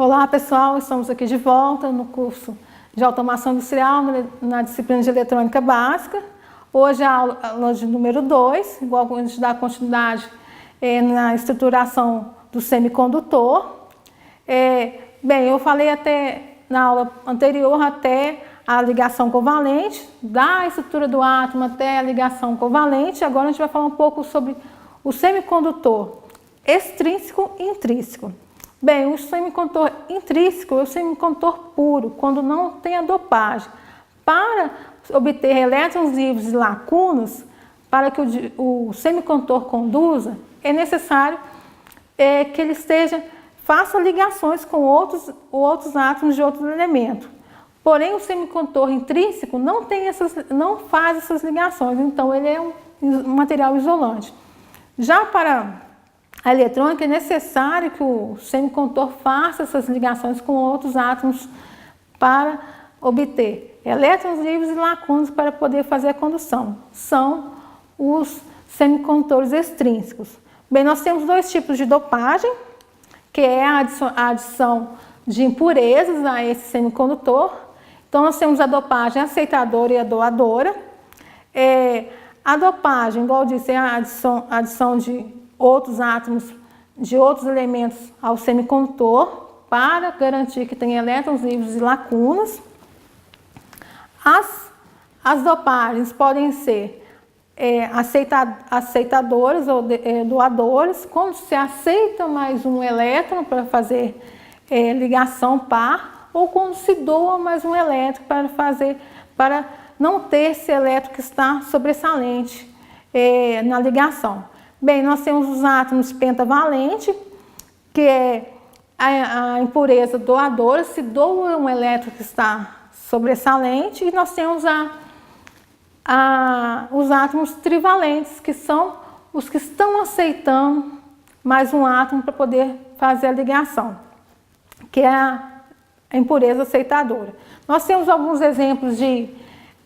Olá pessoal, estamos aqui de volta no curso de Automação Industrial na disciplina de Eletrônica Básica. Hoje é a aula de número 2, igual a gente dá continuidade na estruturação do semicondutor. Bem, eu falei até na aula anterior até a ligação covalente, da estrutura do átomo até a ligação covalente. Agora a gente vai falar um pouco sobre o semicondutor extrínseco e intrínseco. Bem, o semicondutor intrínseco é o semicondutor puro, quando não tem a dopagem. Para obter elétrons livres e lacunas, para que o semicondutor conduza, é necessário que ele faça ligações com outros átomos de outros elementos. Porém, o semicondutor intrínseco não faz essas ligações, então ele é um material isolante. Já para a eletrônica é necessário que o semicondutor faça essas ligações com outros átomos para obter elétrons livres e lacunas para poder fazer a condução. São os semicondutores extrínsecos. Bem, nós temos dois tipos de dopagem, que é a adição de impurezas a esse semicondutor. Então, nós temos a dopagem aceitadora e a doadora. A dopagem, igual eu disse, é a adição de outros átomos, de outros elementos ao semicondutor, para garantir que tem elétrons livres e lacunas. As dopagens podem ser aceitadoras ou doadoras, quando se aceita mais um elétron para fazer ligação par, ou quando se doa mais um elétron para não ter esse elétron que está sobressalente na ligação. Bem, nós temos os átomos pentavalentes, que é a impureza doadora, se doa um elétron que está sobressalente, e nós temos os átomos trivalentes, que são os que estão aceitando mais um átomo para poder fazer a ligação, que é a impureza aceitadora. Nós temos alguns exemplos de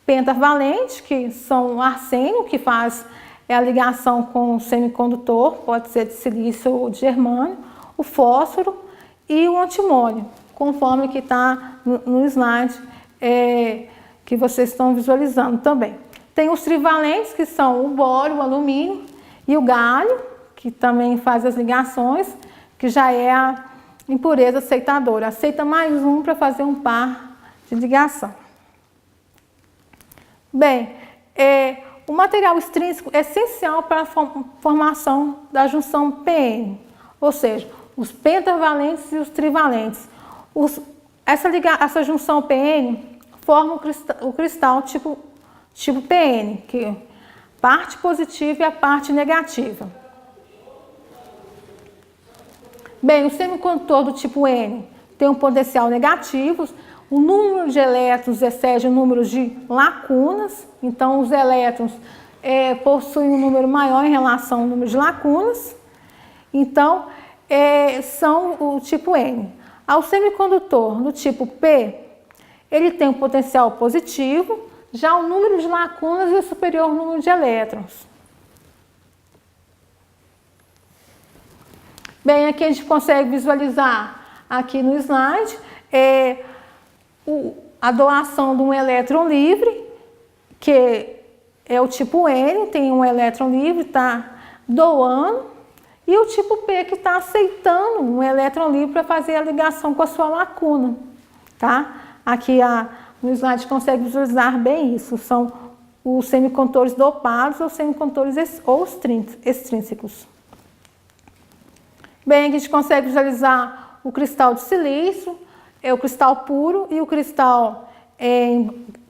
pentavalente, que são o arsênio, que faz a ligação com o semicondutor, pode ser de silício ou de germânio, o fósforo e o antimônio, conforme que está no slide que vocês estão visualizando também. Tem os trivalentes, que são o bório, o alumínio e o gálio, que também faz as ligações, que já é a impureza aceitadora. Aceita mais um para fazer um par de ligação. Bem, o material extrínseco é essencial para a formação da junção PN, ou seja, os pentavalentes e os trivalentes. Essa junção PN forma o cristal tipo PN, que é a parte positiva e a parte negativa. Bem, o semicondutor do tipo N tem um potencial negativo, o número de elétrons excede o número de lacunas, então os elétrons possuem um número maior em relação ao número de lacunas, então são o tipo N. Ao semicondutor do tipo P, ele tem um potencial positivo, já o número de lacunas é superior ao número de elétrons. Bem, aqui a gente consegue visualizar aqui no slide a doação de um elétron livre, que é o tipo N, tem um elétron livre, está doando, e o tipo P, que está aceitando um elétron livre para fazer a ligação com a sua lacuna. Tá? Aqui no slide a gente consegue visualizar bem isso, são os semicondutores dopados ou semicondutores extrínsecos. Bem, aqui a gente consegue visualizar o cristal de silício, o cristal puro e o cristal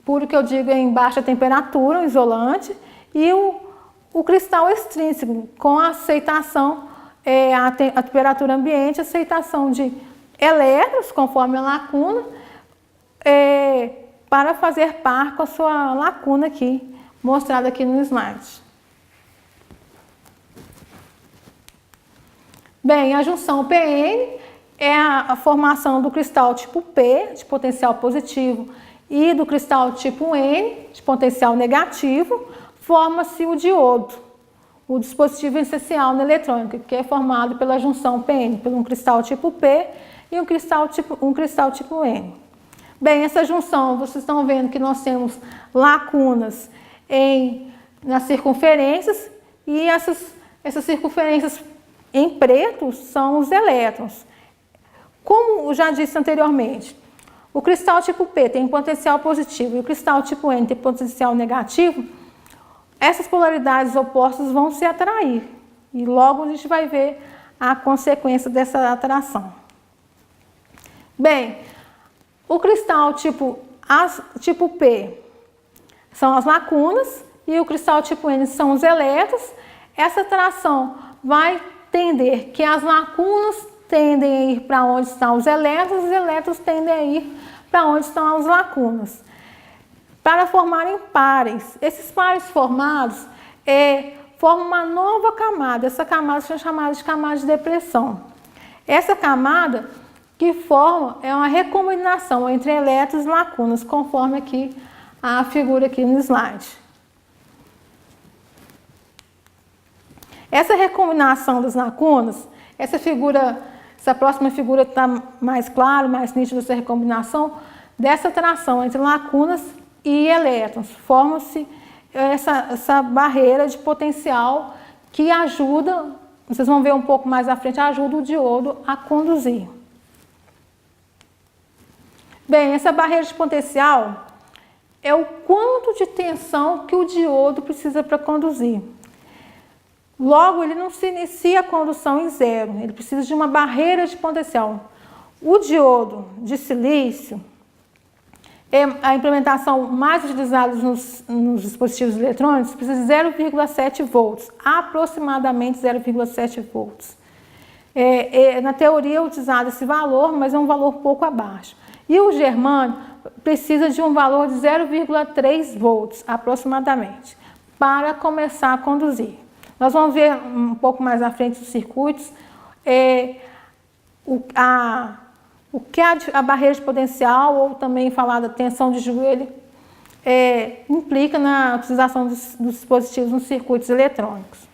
puro, que eu digo em baixa temperatura, um isolante, e o cristal extrínseco, com a aceitação, a temperatura ambiente, aceitação de elétrons, conforme a lacuna, para fazer par com a sua lacuna aqui, mostrada aqui no slide. Bem, a junção PN é a formação do cristal tipo P, de potencial positivo, e do cristal tipo N, de potencial negativo, forma-se o diodo, o dispositivo essencial na eletrônica, que é formado pela junção PN, por um cristal tipo P, e um cristal tipo N. Bem, essa junção, vocês estão vendo que nós temos lacunas nas circunferências, e essas circunferências em preto são os elétrons. Como eu já disse anteriormente, o cristal tipo P tem potencial positivo e o cristal tipo N tem potencial negativo, essas polaridades opostas vão se atrair. E logo a gente vai ver a consequência dessa atração. Bem, o cristal tipo P são as lacunas e o cristal tipo N são os elétrons. Essa atração vai tender que as lacunas tendem a ir para onde estão os elétrons tendem a ir para onde estão as lacunas. Para formarem pares. Esses pares formados formam uma nova camada. Essa camada é chamada de camada de depressão. Essa camada que forma é uma recombinação entre elétrons e lacunas, conforme aqui a figura aqui no slide. Essa recombinação das lacunas, essa próxima figura está mais clara, mais nítida essa recombinação dessa atração entre lacunas e elétrons. Forma-se essa barreira de potencial que ajuda, vocês vão ver um pouco mais à frente, ajuda o diodo a conduzir. Bem, essa barreira de potencial é o quanto de tensão que o diodo precisa para conduzir. Logo, ele não se inicia a condução em zero, ele precisa de uma barreira de potencial. O diodo de silício é a implementação mais utilizada nos dispositivos eletrônicos, precisa de 0,7 volts, aproximadamente 0,7 volts. Na teoria é utilizado esse valor, mas é um valor pouco abaixo. E o germânio precisa de um valor de 0,3 volts, aproximadamente, para começar a conduzir. Nós vamos ver um pouco mais à frente os circuitos, o que a barreira de potencial, ou também falar da tensão de joelho, implica na utilização dos dispositivos nos circuitos eletrônicos.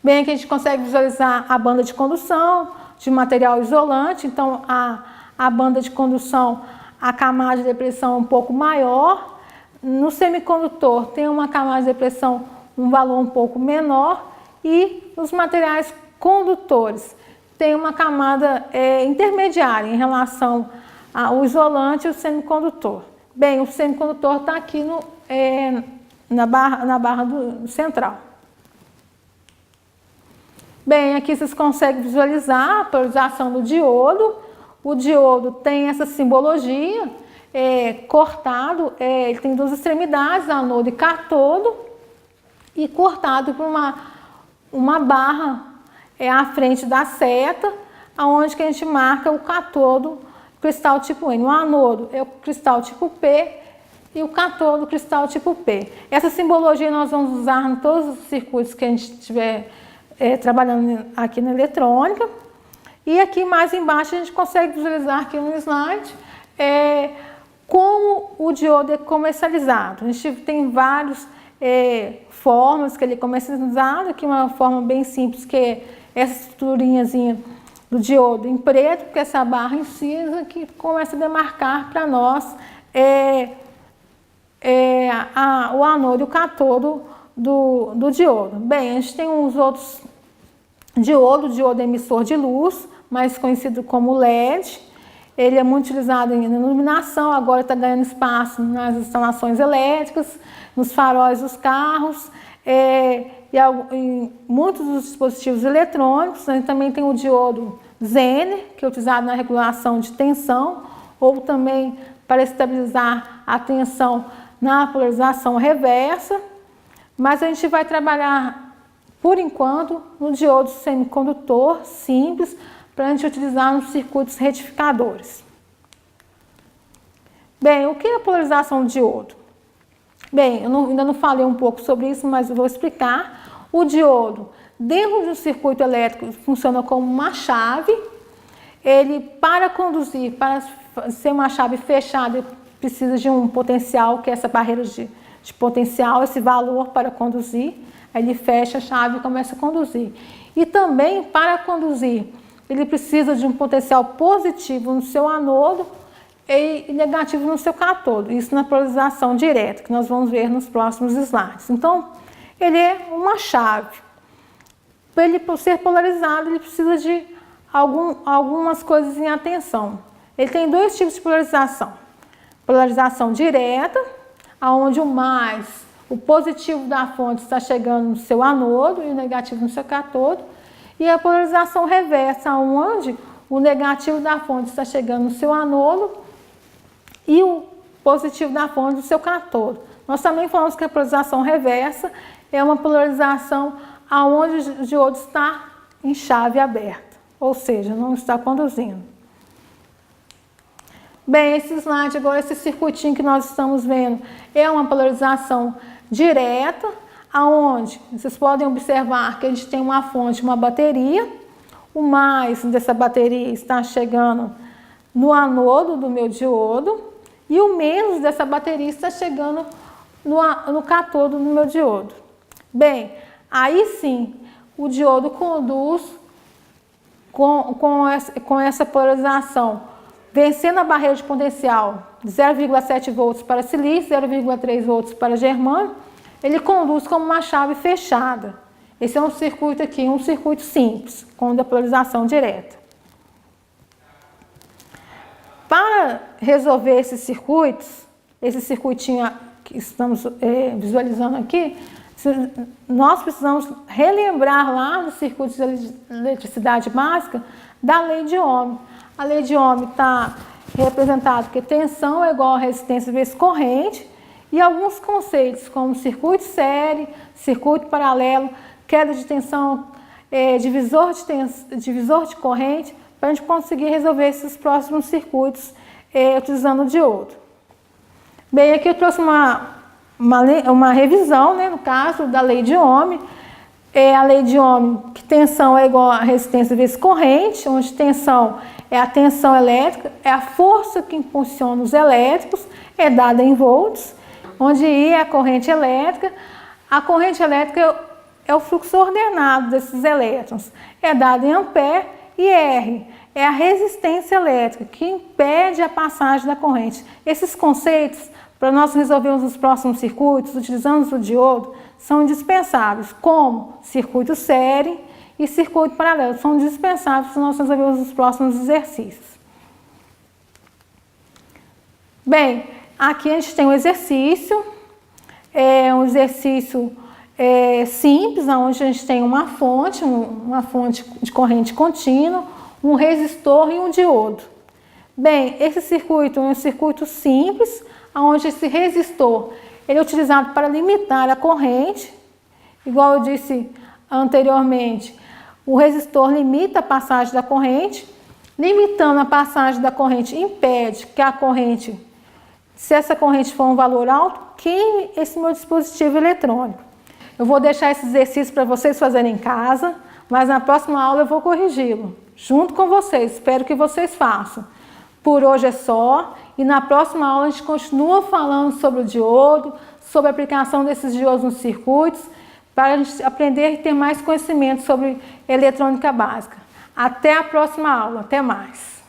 Bem, aqui a gente consegue visualizar a banda de condução de material isolante. Então, a banda de condução, a camada de depressão é um pouco maior. No semicondutor tem uma camada de depressão, um valor um pouco menor, e os materiais condutores tem uma camada intermediária em relação ao isolante e o semicondutor. Bem, o semicondutor está aqui na barra central. Bem, aqui vocês conseguem visualizar a polarização do diodo. O diodo tem essa simbologia, cortado, ele tem duas extremidades, anodo e cátodo, e cortado por uma barra à frente da seta, onde que a gente marca o cátodo, cristal tipo N. O anodo é o cristal tipo P e o cátodo, cristal tipo P. Essa simbologia nós vamos usar em todos os circuitos que a gente estiver trabalhando aqui na eletrônica. E aqui mais embaixo a gente consegue visualizar aqui no slide como o diodo é comercializado. A gente tem várias formas que ele é comercializado. Aqui uma forma bem simples, que é essa estruturinhazinha do diodo em preto, porque essa barra em cinza que começa a demarcar para nós o anodo e o cátodo do diodo. Bem, a gente tem uns outros diodo emissor de luz, mais conhecido como LED. Ele é muito utilizado na iluminação, agora está ganhando espaço nas instalações elétricas, nos faróis dos carros, e em muitos dos dispositivos eletrônicos. A gente também tem o diodo Zener, que é utilizado na regulação de tensão, ou também para estabilizar a tensão na polarização reversa. Mas a gente vai trabalhar, por enquanto, no diodo semicondutor simples, para a gente utilizar nos circuitos retificadores. Bem, o que é a polarização do diodo? Bem, eu ainda não falei um pouco sobre isso, mas eu vou explicar. O diodo, dentro de um circuito elétrico, funciona como uma chave. Ele, para conduzir, para ser uma chave fechada, precisa de um potencial, que é essa barreira de potencial, esse valor para conduzir. Aí ele fecha a chave e começa a conduzir. E também, para conduzir ele precisa de um potencial positivo no seu anodo e negativo no seu cátodo. Isso na polarização direta, que nós vamos ver nos próximos slides. Então, ele é uma chave. Para ele ser polarizado, ele precisa de algumas coisas em atenção. Ele tem dois tipos de polarização. Polarização direta, onde o positivo da fonte está chegando no seu anodo e o negativo no seu cátodo. E a polarização reversa, onde o negativo da fonte está chegando no seu anodo e o positivo da fonte no seu cátodo. Nós também falamos que a polarização reversa é uma polarização onde o diodo está em chave aberta, ou seja, não está conduzindo. Bem, esse slide agora, esse circuitinho que nós estamos vendo, é uma polarização direta, aonde vocês podem observar que a gente tem uma fonte, uma bateria. O mais dessa bateria está chegando no anodo do meu diodo e o menos dessa bateria está chegando no cátodo do meu diodo. Bem, aí sim, o diodo conduz com essa polarização, vencendo a barreira de potencial de 0,7 volts para silício, 0,3 volts para germânio, ele conduz como uma chave fechada. Esse é um circuito aqui, um circuito simples, com depolarização direta. Para resolver esses circuitos, esse circuitinho que estamos visualizando aqui, nós precisamos relembrar lá no circuito de eletricidade básica da lei de Ohm. A lei de Ohm está representada que tensão é igual a resistência vezes corrente, e alguns conceitos como circuito série, circuito paralelo, queda de tensão, divisor de corrente, para a gente conseguir resolver esses próximos circuitos utilizando o diodo. Bem, aqui eu trouxe uma revisão, né, no caso da lei de Ohm. A lei de Ohm, que tensão é igual a resistência vezes corrente, onde tensão é a tensão elétrica, é a força que impulsiona os elétricos, é dada em volts, onde I é a corrente elétrica. A corrente elétrica é o fluxo ordenado desses elétrons, é dada em ampere, e R é a resistência elétrica, que impede a passagem da corrente. Esses conceitos, para nós resolvermos os próximos circuitos, utilizando o diodo, são indispensáveis, como circuito série e circuito paralelo. São indispensáveis para nós resolvermos os próximos exercícios. Bem, aqui a gente tem um exercício, simples, onde a gente tem uma fonte de corrente contínua, um resistor e um diodo. Bem, esse circuito é um circuito simples, onde esse resistor ele é utilizado para limitar a corrente. Igual eu disse anteriormente, o resistor limita a passagem da corrente. Limitando a passagem da corrente, impede que a corrente, se essa corrente for um valor alto, queime esse meu dispositivo eletrônico. Eu vou deixar esse exercício para vocês fazerem em casa, mas na próxima aula eu vou corrigi-lo, junto com vocês. Espero que vocês façam. Por hoje é só, e na próxima aula a gente continua falando sobre o diodo, sobre a aplicação desses diodos nos circuitos, para a gente aprender e ter mais conhecimento sobre eletrônica básica. Até a próxima aula, até mais!